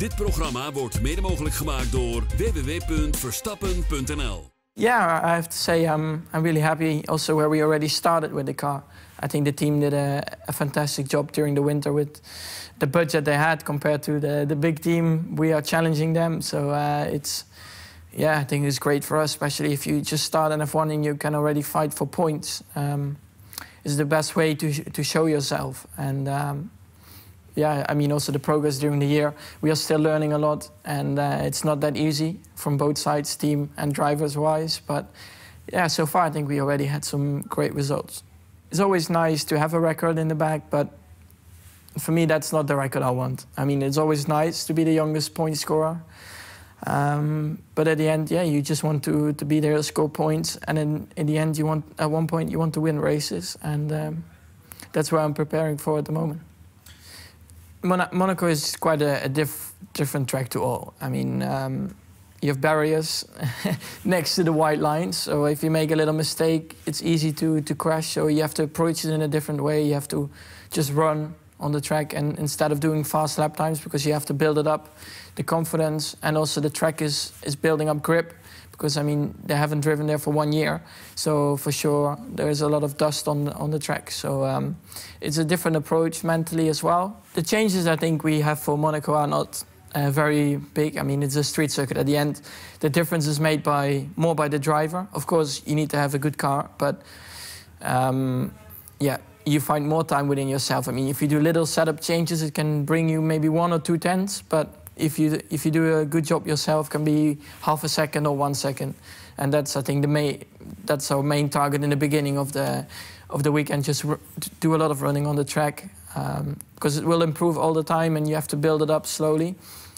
Dit programma wordt mede mogelijk gemaakt door www.verstappen.nl. Yeah, I have to say I'm really happy also where we already started with the car. I think the team did a fantastic job during the winter with the budget they had compared to the big team. We are challenging them, so I think it's great for us, especially if you just start in F1 and you can already fight for points. It's the best way to show yourself. And I mean, also the progress during the year. We are still learning a lot, and it's not that easy from both sides, team and drivers-wise. But yeah, so far I think we already had some great results. It's always nice to have a record in the back, but for me, that's not the record I want. I mean, it's always nice to be the youngest point scorer. But at the end, yeah, you just want to be there to score points, and in the end, at one point you want to win races, and that's where I'm preparing for at the moment. Monaco is quite a different track to all. I mean, you have barriers next to the white lines, so if you make a little mistake, it's easy to crash. So you have to approach it in a different way. You have to just run on the track, and instead of doing fast lap times, because you have to build it up, the confidence, and also the track is building up grip, because I mean they haven't driven there for 1 year, so for sure there is a lot of dust on the track. So it's a different approach mentally as well. The changes I think we have for Monaco are not very big. I mean, it's a street circuit. At the end, the difference is made more by the driver. Of course, you need to have a good car, but you find more time within yourself. I mean, if you do little setup changes, it can bring you maybe 1 or 2 tenths, but if you do a good job yourself, can be half a second or 1 second. And that's, I think, that's our main target in the beginning of the weekend, just do a lot of running on the track, because it will improve all the time and you have to build it up slowly.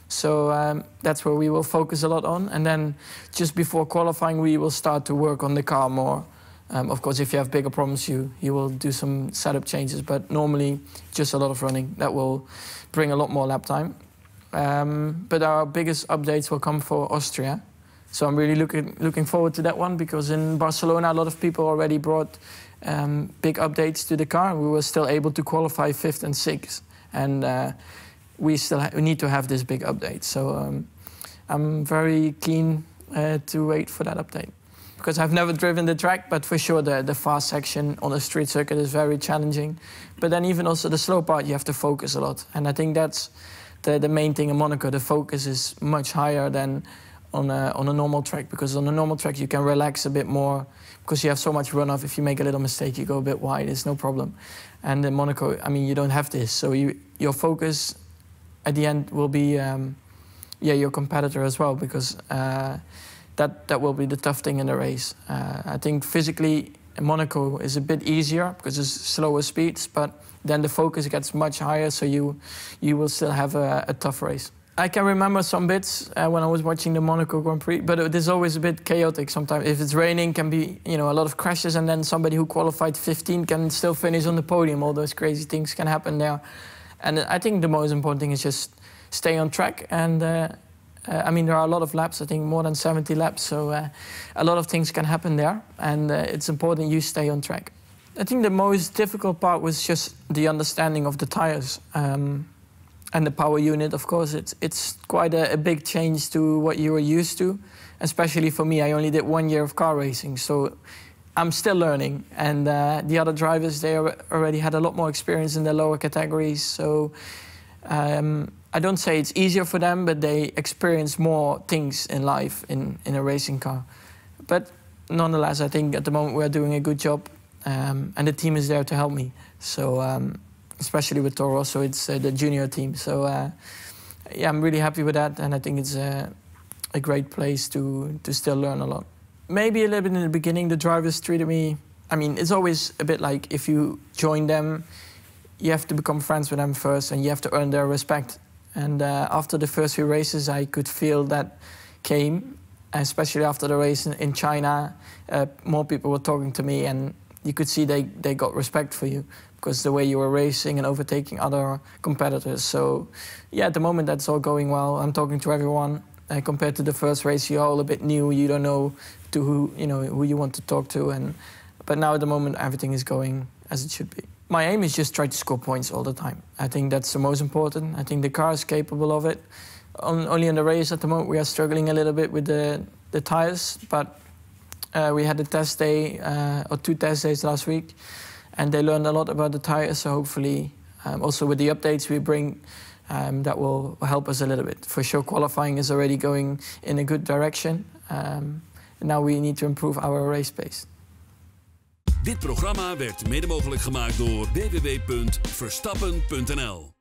So that's where we will focus a lot on. And then just before qualifying, we will start to work on the car more. Of course, if you have bigger problems, you will do some setup changes, but normally just a lot of running. That will bring a lot more lap time. But our biggest updates will come for Austria. So I'm really looking forward to that one, because in Barcelona a lot of people already brought big updates to the car, and we were still able to qualify 5th and 6th. And we need to have this big update. So I'm very keen to wait for that update, because I've never driven the track, but for sure the fast section on a street circuit is very challenging. But then even also the slow part, you have to focus a lot. And I think that's the main thing in Monaco. The focus is much higher than on a normal track, because on a normal track you can relax a bit more, because you have so much runoff. If you make a little mistake, you go a bit wide, it's no problem. And in Monaco, I mean, you don't have this. So your focus at the end will be your competitor as well, because that will be the tough thing in the race. I think physically Monaco is a bit easier because it's slower speeds, but then the focus gets much higher, so you will still have a tough race. I can remember some bits when I was watching the Monaco Grand Prix, but it is always a bit chaotic sometimes. If it's raining, can be a lot of crashes, and then somebody who qualified 15 can still finish on the podium. All those crazy things can happen there. And I think the most important thing is just stay on track. And I mean, there are a lot of laps, I think more than 70 laps, so a lot of things can happen there, and it's important you stay on track. I think the most difficult part was just the understanding of the tires. And the power unit, of course, it's quite a big change to what you were used to. Especially for me, I only did 1 year of car racing, so I'm still learning. And the other drivers, they already had a lot more experience in the lower categories. So I don't say it's easier for them, but they experience more things in life in a racing car. But nonetheless, I think at the moment we're doing a good job, and the team is there to help me. So. Especially with Toro Rosso, it's the junior team. So I'm really happy with that, and I think it's a great place to still learn a lot. Maybe a little bit in the beginning, the drivers treated me, I mean, it's always a bit like if you join them, you have to become friends with them first, and you have to earn their respect. And after the first few races, I could feel that came, especially after the race in China. More people were talking to me, and you could see they got respect for you, because the way you were racing and overtaking other competitors. So yeah, at the moment that's all going well. I'm talking to everyone. Compared to the first race, you're all a bit new. You don't know who you want to talk to. But now at the moment everything is going as it should be. My aim is just try to score points all the time. I think that's the most important. I think the car is capable of it. only in the race at the moment we are struggling a little bit with the tires, but we had a test day or 2 test days last week, and they learned a lot about the tires. So hopefully, also with the updates we bring, that will help us a little bit. For sure, qualifying is already going in a good direction. Now we need to improve our race pace. Dit programma werd mede mogelijk gemaakt door www.verstappen.nl.